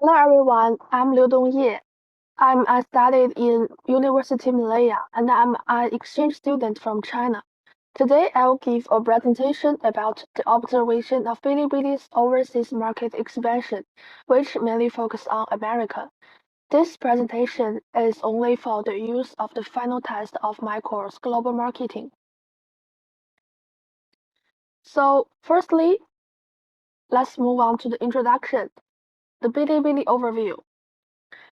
Hello everyone, I'm Liu Dongye. I studied in University Malaya and I'm an exchange student from China. Today I will give a presentation about the observation of Bilibili's overseas market expansion, which mainly focus on America. This presentation is only for the use of the final test of my course, Global Marketing. So firstly, let's move on to the introduction, the Bilibili overview.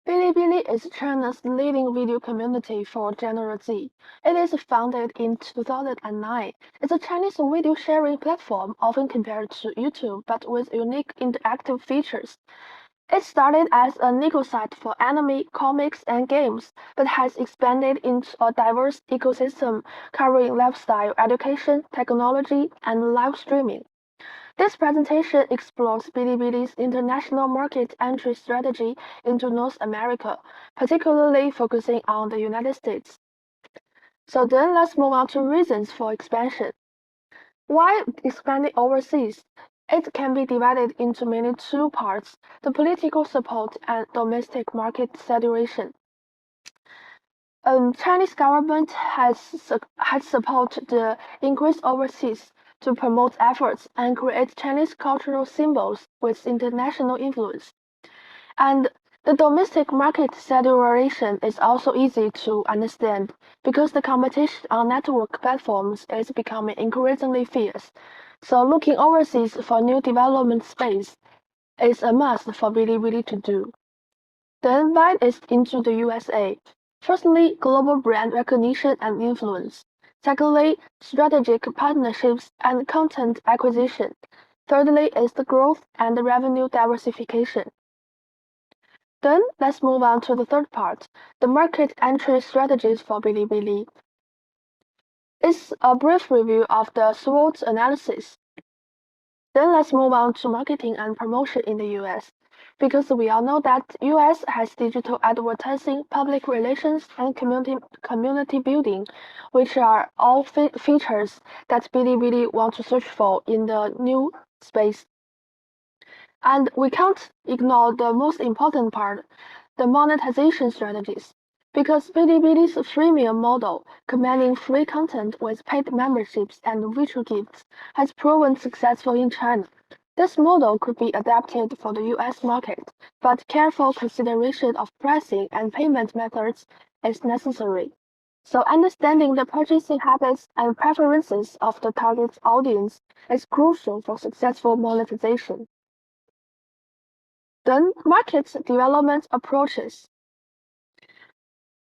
Bilibili is China's leading video community for General Z. It is founded in 2009. It's a Chinese video sharing platform often compared to YouTube but with unique interactive features. It started as a Nico site for anime, comics, and games, but has expanded into a diverse ecosystem covering lifestyle, education, technology, and live streaming. This presentation explores Bilibili's international market entry strategy into North America, particularly focusing on the United States. So then let's move on to reasons for expansion. Why expanding overseas? It can be divided into mainly two parts, the political support and domestic market saturation. Chinese government has supported the increase overseas to promote efforts and create Chinese cultural symbols with international influence. And the domestic market saturation is also easy to understand because the competition on network platforms is becoming increasingly fierce. So looking overseas for new development space is a must for Bilibili to do. Then invite is into the USA. Firstly, global brand recognition and influence. Secondly, strategic partnerships and content acquisition. Thirdly is the growth and the revenue diversification. Then let's move on to the third part, the market entry strategies for Bilibili. It's a brief review of the SWOT analysis. Then let's move on to marketing and promotion in the US. Because we all know that US has digital advertising, public relations, and community building, which are all features that Bilibili want to search for in the new space. And we can't ignore the most important part, the monetization strategies. Because Bilibili's freemium model, combining free content with paid memberships and virtual gifts, has proven successful in China. This model could be adapted for the US market, but careful consideration of pricing and payment methods is necessary. So understanding the purchasing habits and preferences of the target audience is crucial for successful monetization. Then market development approaches.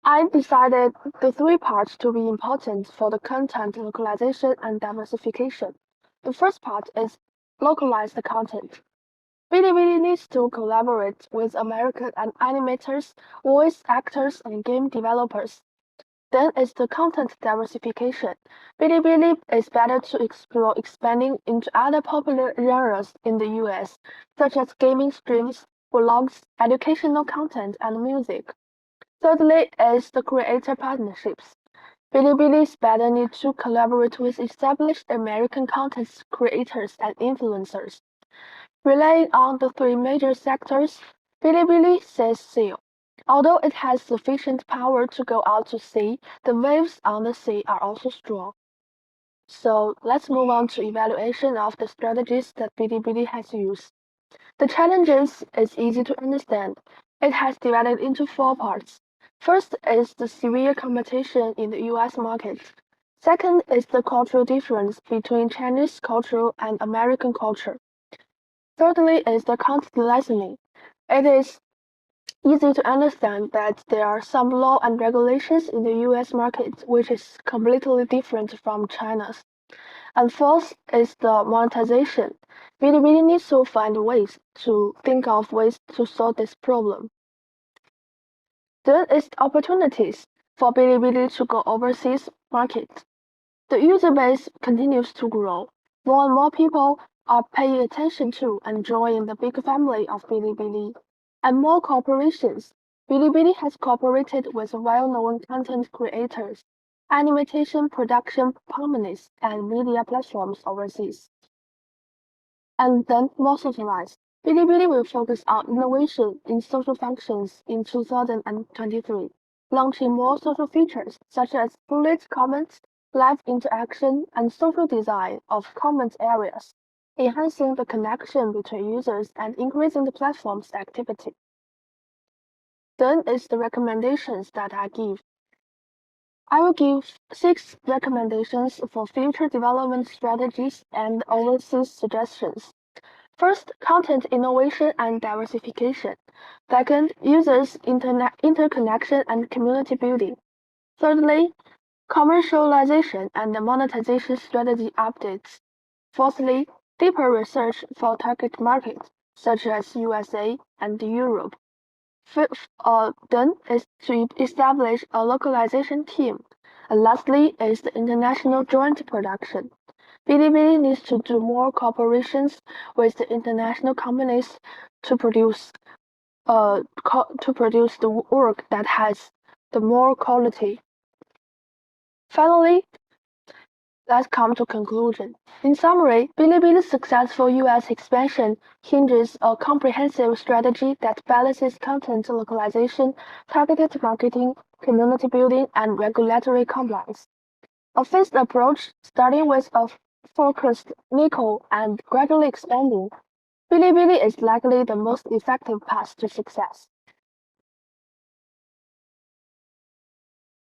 I decided the three parts to be important for the content localization and diversification. The first part is localize the content. Bilibili needs to collaborate with American animators, voice actors, and game developers. Then is the content diversification. Bilibili is better to explore expanding into other popular genres in the US, such as gaming streams, vlogs, educational content, and music. Thirdly is the creator partnerships. Bilibili's better need to collaborate with established American content creators and influencers. Relying on the three major sectors, Bilibili says sail. Although it has sufficient power to go out to sea, the waves on the sea are also strong. So let's move on to evaluation of the strategies that Bilibili has used. The challenges is easy to understand. It has divided into four parts. First is the severe competition in the US market. Second is the cultural difference between Chinese culture and American culture. Thirdly is the content licensing. It is easy to understand that there are some law and regulations in the US market which is completely different from China's. And fourth is the monetization. Bilibili needs to find ways to think of ways to solve this problem. Then is opportunities for Bilibili to go overseas market. The user base continues to grow. More and more people are paying attention to and joining the big family of Bilibili. And more corporations. Bilibili has cooperated with well-known content creators, animation production companies, and media platforms overseas. And then more socialized. Bilibili will focus on innovation in social functions in 2023, launching more social features such as bullet comments, live interaction, and social design of comment areas, enhancing the connection between users and increasing the platform's activity. Then is the recommendations that I give. I will give 6 recommendations for future development strategies and overseas suggestions. First, content innovation and diversification. Second, users' interconnection and community building. Thirdly, commercialization and monetization strategy updates. Fourthly, deeper research for target markets, such as USA and Europe. Fifth, then is to establish a localization team. And lastly is the international joint production. Bilibili needs to do more cooperations with the international companies to produce the work that has the more quality. Finally, let's come to conclusion. In summary, Bilibili's successful US expansion hinges a comprehensive strategy that balances content localization, targeted marketing, community building, and regulatory compliance. A phased approach, starting with a focused Nico and gradually expanding, Bilibili is likely the most effective path to success.